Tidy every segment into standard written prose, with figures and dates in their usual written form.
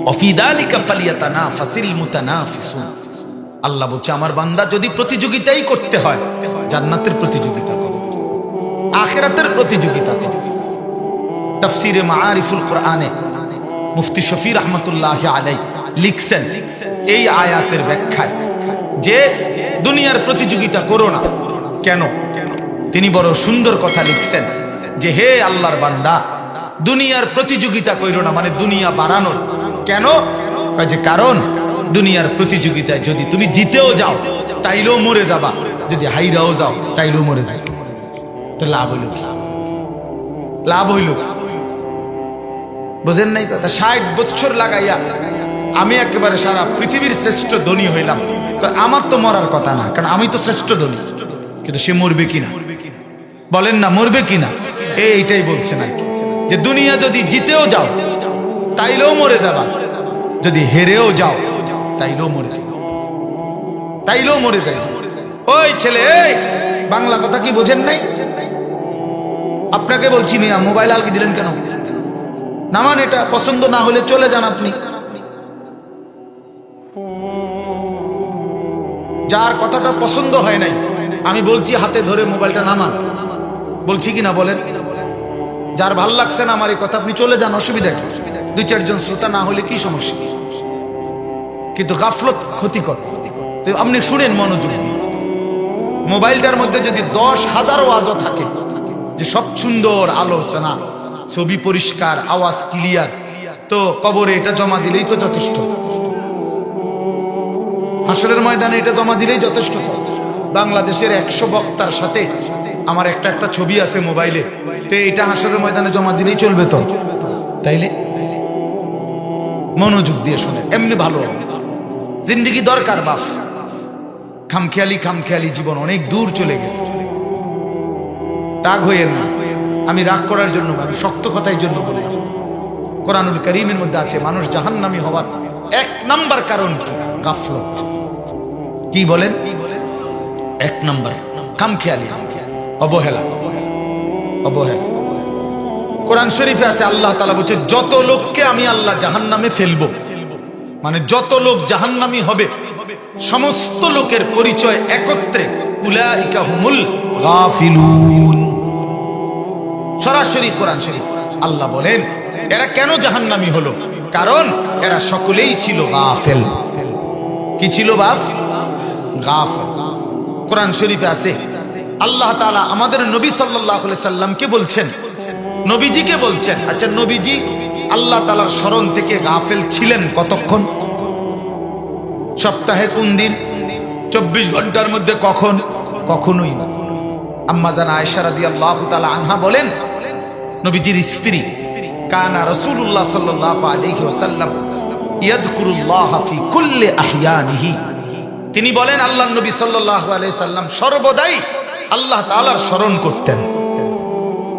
ওয়াফি যালিকা ফালিয়াতানাফাসিল মুতানাফিসুন। আল্লাহ বলছে আমার বান্দা যদি প্রতিযোগিতাই করতে হয়, জান্নাতের প্রতিযোগিতা করো, আখিরাতের প্রতিযোগিতা করো। তাফসীরে মাআরিফুল কোরআনে মুফতি শফি রহমতুল্লাহি আলাইহি লিখছেন এই আয়াতের ব্যাখ্যায় যে দুনিয়ার প্রতিযোগিতা করো না। কেন? তিনি বড় সুন্দর কথা লিখছেন যে হে আল্লাহর বান্দা, দুনিয়ার প্রতিযোগিতা কইরো না, মানে দুনিয়া বাড়ানোর। কেন? যে কারণ দুনিয়ার প্রতিযোগিতায় যদি তুমি জিতেও যাও তাইলেও মরে যাবা, যদি হাইরাও যাও তাইলেও মরে যাও। তো লাভ হইল কি? লাভ হইল কি? বুঝেন নাই কথা? 60 বছর লাগাইয়া আমি একেবারে সারা পৃথিবীর শ্রেষ্ঠ ধনী হইলাম, তো আমার তো মরার কথা না, কারণ আমি তো শ্রেষ্ঠ ধনী। কিন্তু সে মরবে কিনা বলেন না, মরবে কিনা? এইটাই বলছেন আর কি, যে দুনিয়া যদি জিতেও যাও তাইলেও মরে যাবা, যদি হেরেও যাও তাইলেও মরে যাবে, তাইলেও মরে যাবে। ওই ছেলে, এই বাংলা কথা কি বোঝেন নাই? আপনাকে বলছি মিয়া, মোবাইল আলকে দিলেন কেন? নামান, এটা পছন্দ না হলে চলে যান আপনি। যার কথাটা পছন্দ হয় নাই আমি বলছি হাতে ধরে মোবাইলটা নামান, বলছি কিনা বলেন? যার ভাল লাগছে না আমার এই কথা, আপনি চলে যান, অসুবিধা কি? 2-4 জন শ্রোতা না হলে কি সমস্যা? কিন্তু গাফলত ক্ষতিকর, আপনি শুনেন মনোযোগ দিয়ে। মোবাইলটার মধ্যে যদি 10,000 ওয়াজও থাকে, যে সব সুন্দর আলোচনা, ছবি পরিষ্কার, আওয়াজ ক্লিয়ার, তো কবরে এটা জমা দিলেই তো যথেষ্ট, হাসরের ময়দানে এটা জমা দিলেই যথেষ্ট। বাংলাদেশের 100 বক্তার সাথে আমার একটা ছবি আছে মোবাইলে, তো এটা হাসরের ময়দানে জমা দিলেই চলবে তো? তাইলে মনোযোগ দিয়ে শুনে, এমনি ভালো জিন্দেগি দরকার বাপ। খামখেয়ালি জীবন অনেক দূর চলে গেছে। রাগ হইয়েন না, আমি রাগ করার জন্য, আমি শক্ত কথার জন্য বলি। কোরআনুল কারীমের মধ্যে আছে মানুষ জাহান্নামী হওয়ার 1 নাম্বার কারণ কি? গাফলত। কি বলেন? 1 নাম্বার খামখেয়ালি, অবহেলা। কোরআন শরীফে আছে আল্লাহ তাআলা বলছে যত লোককে আমি আল্লাহ জাহান্নামে ফেলবো, মানে যত লোক জাহান্নামী হবে সমস্ত লোকের পরিচয় একত্রে, উলাইকা হুমুল গাফিলুন। সরাসরি কোরআন শরীফ আল্লাহ বলেন এরা কেন জাহান্নামী হলো? কারণ এরা সকলেই ছিল গাফেল। কি ছিল বাপ? গাফেল। কোরআন শরীফে আছে আল্লাহ তাআলা আমাদের নবী সাল্লাল্লাহু আলাইহি সাল্লামকে বলছেন, নবীজিকে বলছেন, আচ্ছা নবীজি আল্লাহ তাআলার স্মরণ থেকে গাফেল ছিলেন কতক্ষণ? সপ্তাহে কোন দিন? 24 ঘন্টার মধ্যে কখন? কখনোই না। আম্মা জান আয়েশা রাদিয়াল্লাহু তাআলা আনহা বলেন, নবীজির স্ত্রী কানা রাসূলুল্লাহ সাল্লাল্লাহু আলাইহি ওয়াসাল্লাম ইয়াযকুরুল্লাহ ফি কুল্লি আহইয়ানিহি। তিনি বলেন আল্লাহর নবী সাল্লাল্লাহু আলাইহি সাল্লাম সর্বদাই আল্লাহ তাআলার স্মরণ করতেন।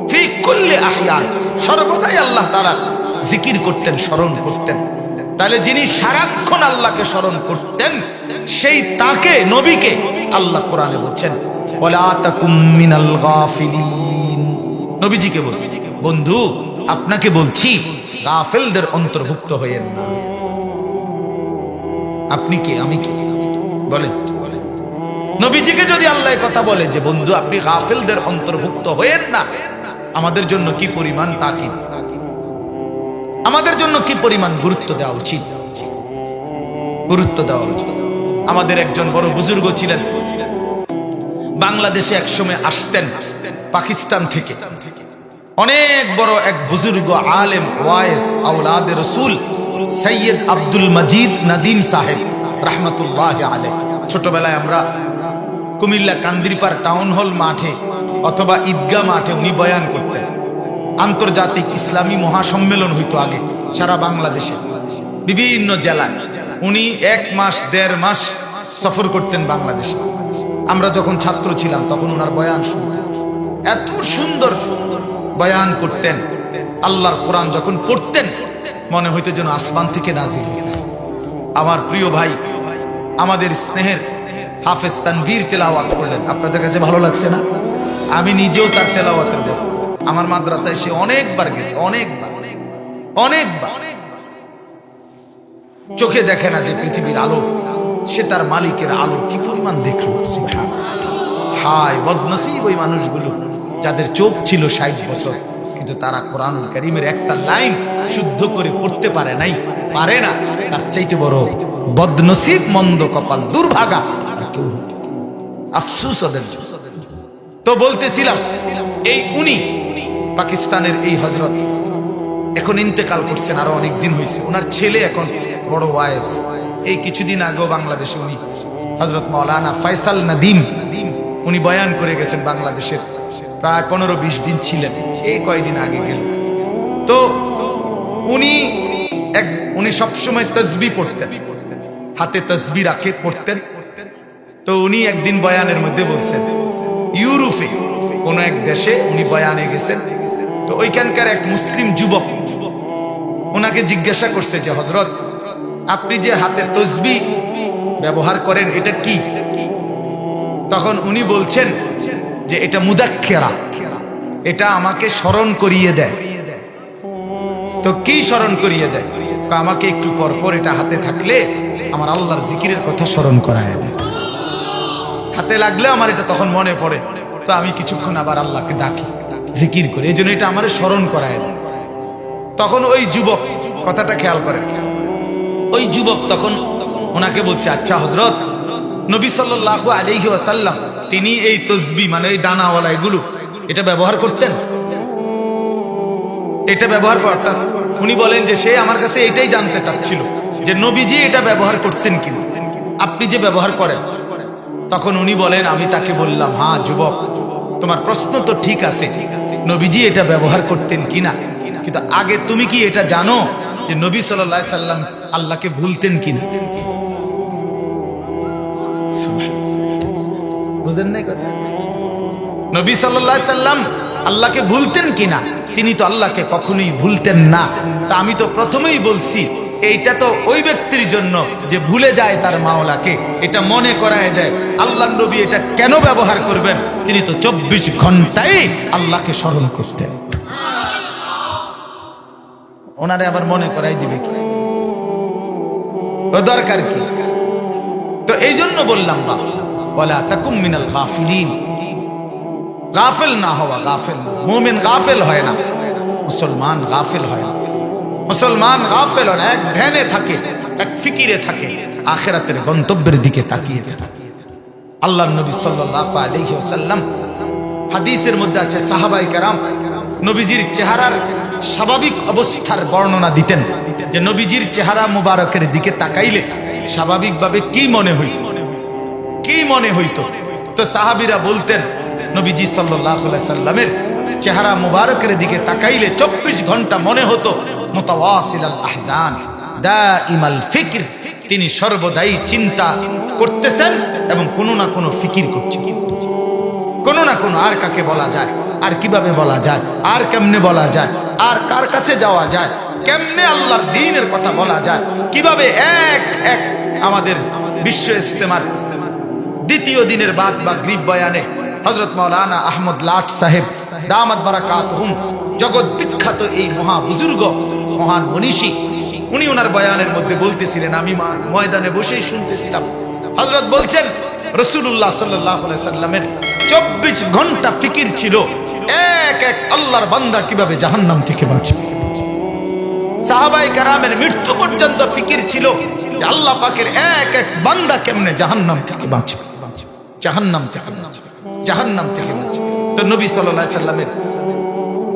ফি কুল্লি আহইয়ান, সর্বদাই আল্লাহ তাআলার জিকির করতেন, স্মরণ করতেন। তাহলে যিনি সারাক্ষণ আল্লাহকে স্মরণ করতেন, সেই তাকে, নবীকে আল্লাহ কোরআনে বলছেন ওয়ালা তাকুম মিনাল গাফিলিন। নবীজিকে বলছি, বন্ধু আপনাকে বলছি গাফেলদের অন্তর্ভুক্ত হয়েন না। আপনি কে, আমি কে বলেন? নবীজিকে যদি আল্লাহ কথা বলে যে বন্ধু আপনি গাফেলদের অন্তর্ভুক্ত হয়েন না, আমাদের জন্য কি পরিমাণ তাকিদ, আমাদের জন্য কি পরিমাণ গুরুত্ব দেওয়া উচিত, গুরুত্ব দেওয়া উচিত। আমাদের একজন বড় বুজুর্গ ছিলেন, বাংলাদেশে একসময় আসতেন পাকিস্তান থেকে। অনেক বড় এক বুজুর্গ আলেম, ওয়াইজ, আওলাদে রসুল সৈয়দ আব্দুল মজিদ নাদিম সাহেব রাহমাতুল্লাহি আলাইহি। ছোটবেলায় আমরা কুমিল্লা কান্দিরপাড় টাউন হল মাঠে অথবা ঈদগাহ মাঠে উনি বয়ান করতেন। আন্তর্জাতিক ইসলামী মহাসম্মেলন হইতো আগে সারা বাংলাদেশে, বিভিন্ন জেলায়। উনি 1 মাস 1.5 মাস সফর করতেন বাংলাদেশে। আমরা যখন ছাত্র ছিলাম তখন ওনার বয়ান শুনতাম, এত সুন্দর বয়ান করতেন। আল্লাহর কোরআন যখন পড়তেন মনে হইতো যেন আসমান থেকে নাজিল হইতেছে। আমার প্রিয় ভাই, আমাদের স্নেহের হাফেজ তানভীর তেলাওয়াত করলেন, আপনাদের কাছে ভালো লাগছে না? আমি নিজেও তার তেলাওয়াতের বক্তা। আমার মাদ্রাসায় সে অনেকবার গেছে, অনেকবার। চোখে দেখে না যে পৃথিবীর আলো, সে তার মালিকের আলো কি পরিমাণ দেখলো। হায় বদনসিব ওই মানুষগুলো যাদের চোখ ছিল 60 বছর, কিন্তু তারা কোরআনুল কারীমের একটা লাইন শুদ্ধ করে পড়তে পারে নাই, পারে না। তার চাইতে বড় বদনসিব, মন্দ কপাল, দুর্ভাগা কেউ হইতে। আফসোস ওদের জন্য। তো বলতেছিলাম, এই উনি পাকিস্তানের এই হযরত এখন ইন্তেকাল করছেন, আরো অনেক দিন হয়েছে। ওনার ছেলে এখন বড় ওয়াইজ। এই কিছুদিন আগেও বাংলাদেশে উনি হযরত মাওলানা ফয়সাল নদীম উনি বয়ান করে গেছেন বাংলাদেশের, প্রায় 15-20 দিন ছিলেন, এই কয়েকদিন আগে গেল। তো উনি সবসময় তসবিহ পড়তেন, হাতে তসবিহ রাখে পড়তেন। তো উনি একদিন বয়ানের মধ্যে বলছেন, ইউরোপে কোন এক দেশে উনি বয়ানে গেছেন। তো ওইখানকার এক মুসলিম যুবক ওনাকে জিজ্ঞাসা করছে যে হযরত, আপনি যে হাতে তসবিহ ব্যবহার করেন এটা কি? তখন উনি বলছেন যে এটা মুদাক্কিরা, এটা আমাকে স্মরণ করিয়ে দেয়। তো কি স্মরণ করিয়ে দেয়? আমাকে একটু পর পর এটা হাতে থাকলে আমার আল্লাহর জিকিরের কথা স্মরণ করায় দেয়। হাতে লাগলে আমার এটা তখন মনে পড়ে, তো আমি কিছুক্ষণ আবার আল্লাহকে ডাকি, জিকির করি, এই জন্য এটা আমার স্মরণ করায় দেয়। তখন ওই যুবক, কথাটা খেয়াল করে, ওই যুবক তখন ওনাকে বলছে, আচ্ছা হযরত, নবী সাল্লাল্লাহু আলাইহি ওয়াসাল্লাম তিনি এই তসবিহ মানে এই দানাওয়ালা এগুলো এটা ব্যবহার করতেন, এটা ব্যবহার করতেন। উনি বলেন যে সে আমার কাছে এটাই জানতে চাচ্ছিল যে নবীজি এটা ব্যবহার করছেন কিনা, আপনি যে ব্যবহার করেন। তখন উনি বলেন, আমি তাকে বললাম, হ্যাঁ যুবক, তোমার প্রশ্ন তো ঠিক আছে, নবীজি এটা ব্যবহার করতেন কিনা, কিন্তু আগে তুমি কি এটা জানো যে নবী সাল্লাল্লাহু আলাইহি সাল্লাম আল্লাহকে ভুলতেন কিনা? বুঝেন নাই কথা? নবী সাল্লাল্লাহু আলাইহি সাল্লাম আল্লাহকে ভুলতেন কিনা? তিনি তো আল্লাহকে কখনোই ভুলতেন না। তা আমি তো প্রথমেই বলছি, এইটা তো ওই ব্যক্তির জন্য যে ভুলে যায় তার মাওলাকে, এটা মনে করায় দেয়। আল্লাহর নবী এটা কেন ব্যবহার করবেন? তিনি তো 24 ঘন্টাই আল্লাহকে স্মরণ করতেন। ওনারে আবার মনে করাই দিবে কি? ও দরকার কি? তো এই জন্য বললাম, ওয়ালা তাকুম মিনাল গাফিলিন, গাফেল না হওয়া, গাফেল না। মুমিন গাফেল হয় না, মুসলমান গাফেল হয় না। মুসলমান গাফেল হয় না, এক ধ্যানে থাকে, এক ফিকিরে থাকে, আখিরাতের গন্তব্যের দিকে তাকিয়ে থাকে। আল্লাহর নবী সাল্লাল্লাহু আলাইহি ওয়াসাল্লাম হাদিসের মধ্যে আছে, সাহাবায়ে কেরাম নবীজির চেহারার স্বাভাবিক অবস্থার বর্ণনা দিতেন, যে নবীজির চেহারা মুবারকের দিকে তাকাইলে স্বাভাবিকভাবে কি মনে হইত, কি মনে হইত? তো সাহাবীরা বলতেন, নবীজি সাল্লাল্লাহু আলাইহি সাল্লামের চেহারা মুবারকের দিকে তাকাইলে 24 ঘন্টা মনে হতো মুতাওয়াসিলাল আহজান দাইমাল ফিকর, তিনি সর্বদাই চিন্তা করতেছেন এবং কোনো না কোনো ফিকির করছেন, কোনো না কোনো, আর কাকে বলা যায়, আর কিভাবে বলা যায়, আর কেমনে বলা যায়, আর কার কাছে যাওয়া যায়, কেমনে আল্লাহর দ্বীনের কথা বলা যায়, কিভাবে এক এক আমাদের বিশ্ব ইস্তেমার দ্বিতীয় দিনের বাদ বা গ্রিব বয়ানে হযরত মাওলানা আহমদ লাট সাহেব দামাত বারাকাতুহুম, জগৎ বিখ্যাত এই মহা বুজুর্গ, মহান মনীষী, উনি ওনার বয়ানের মধ্যে বলতেছিলেন, আমি ময়দানে বসেই শুনতেছিলাম, হযরত বলছেন রাসূলুল্লাহ সাল্লাল্লাহু আলাইহি সাল্লামের 24 ঘন্টা ফিকির ছিল এক এক আল্লাহর বান্দা কিভাবে জাহান্নাম থেকে বাঁচবে। সাহাবায়ে কেরামের মৃত্যু পর্যন্ত ফিকির ছিল যে আল্লাহ পাকের এক এক বান্দা কেমনে জাহান্নাম থেকে বাঁচবে, জাহান্নাম থেকে বাঁচবে, জাহান্নাম থেকে বাঁচবে। তো নবী সাল্লাল্লাহু আলাইহি সাল্লামের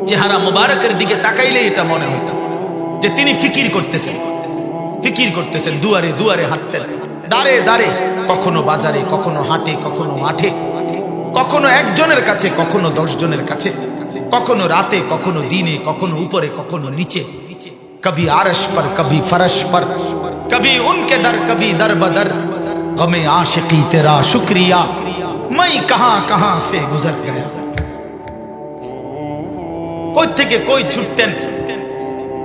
চেহারা মুবারকের দিকে তাকাইলে এটা মনে হতো যে তিনি ফিকির করতেছেন, ফিকির করতেছেন, দুয়ারে দুয়ারে হাঁটতেন, দাঁড়ে দাঁড়ে, কখনো বাজারে, কখনো হাটে, কখনো মাঠে, কখনো একজনের কাছে, কখনো 10 জনের কাছে, কখনো রাতে, কখনো দিনে, কখনো উপরে, কখনো নিচে, কবি আরশ पर कभी फरश पर कभी उनके दर कभी दर बदर गमे आशिकी तेरा शुक्रिया मैं कहां कहां से गुजर गया। কই থেকে কই ছুটতেন,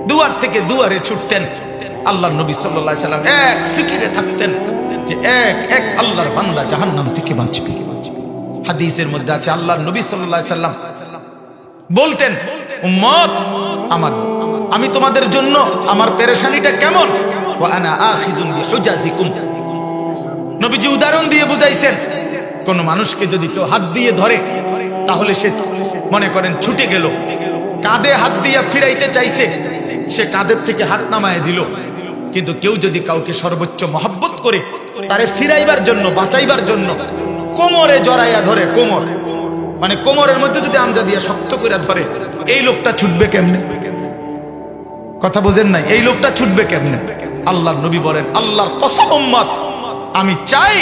দুয়ার থেকে দুয়ারে ছুটতেন। আল্লাহর নবী সাল্লাল্লাহু আলাইহি সাল্লাম এক ফিকিরে থাকতেন যে এক এক আল্লাহর বান্দা জাহান্নাম থেকে বাঁচবে। হাদিসের মধ্যে আছে, আল্লাহর নবী সাল্লাল্লাহু আলাইহি সাল্লাম বলতেন, উম্মত আমার, আমি তোমাদের জন্য আমার পেরেশানিটা কেমন ওয়া আনা আখিযুন বিহুজাজিকুম। নবীজি উদাহরণ দিয়ে বুঝাইছেন, কোন মানুষকে যদি কেউ হাত দিয়ে ধরে তাহলে সে মনে করেন ছুটে গেল, কাঁধে হাত দিয়ে ফিরাইতে চাইছে, সে কাঁধের থেকে হাত নামায় দিল। কিন্তু কেউ যদি কাউকে সর্বোচ্চ মহব্বত করে তারে ফিরাইবার জন্য, বাঁচাইবার জন্য কোমরে জড়াইয়া ধরে, কোমর মানে কোমরের মধ্যে যদি আমজা দিয়া শক্ত করে ধরে, এই লোকটা ছুটবে কেমনে? কথা বোঝেন নাই? এই লোকটা ছুটবে কেমনে? আল্লাহর নবী বলেন, আল্লাহর কসম উম্মত, আমি চাই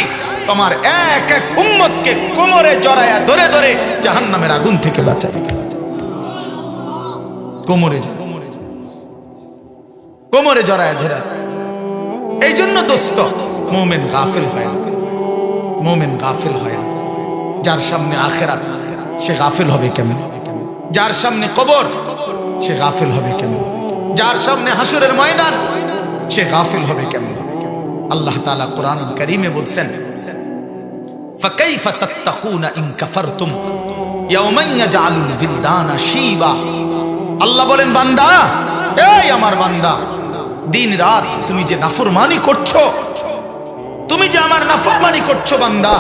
তোমার এক এক উম্মতকে কোমরে জড়াইয়া ধরে ধরে জাহান্নামের আগুন থেকে বাঁচাই। কোমরে কোমরে জড়াইয়া ধরে। এই জন্য দোস্ত, মুমিন গাফিল হয় না, মুমিন গাফিল হয় না। যার সামনে আখিরাত সে গাফিল হবে কেমন? যার সামনে কবর সে গাফিল হবে কেমন? যার সামনে হাসরের ময়দান সে গাফিল হবে কেমন? আল্লাহ তাআলা কোরআনুল কারীমে বলছেন, ফাকাইফা তাত্তাকুনা ইন কাফারতুম ইয়াওমান ইয়াজআলুল বিলদানা শিবা। আল্লাহ বলেন, বান্দা, এই আমার বান্দা, দিন রাত তুমি যে নাফরমানি করছো, তুমি যে আমার নাফরমানি করছো বান্দা,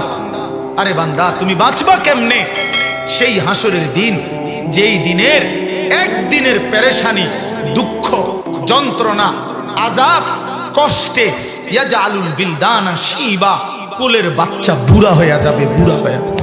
আরে বান্দা তুমি বাঁচবা কেমনে সেই হাসরের দিন, যেই দিনের একদিনের পেরেশানি, দুঃখ, যন্ত্রণা, আযাব, কষ্টে ইয়াজআলুল বিলদানা শিবা, কোলের বাচ্চা বুড়া হয়ে যাবে, বুড়া হয়ে যাবে।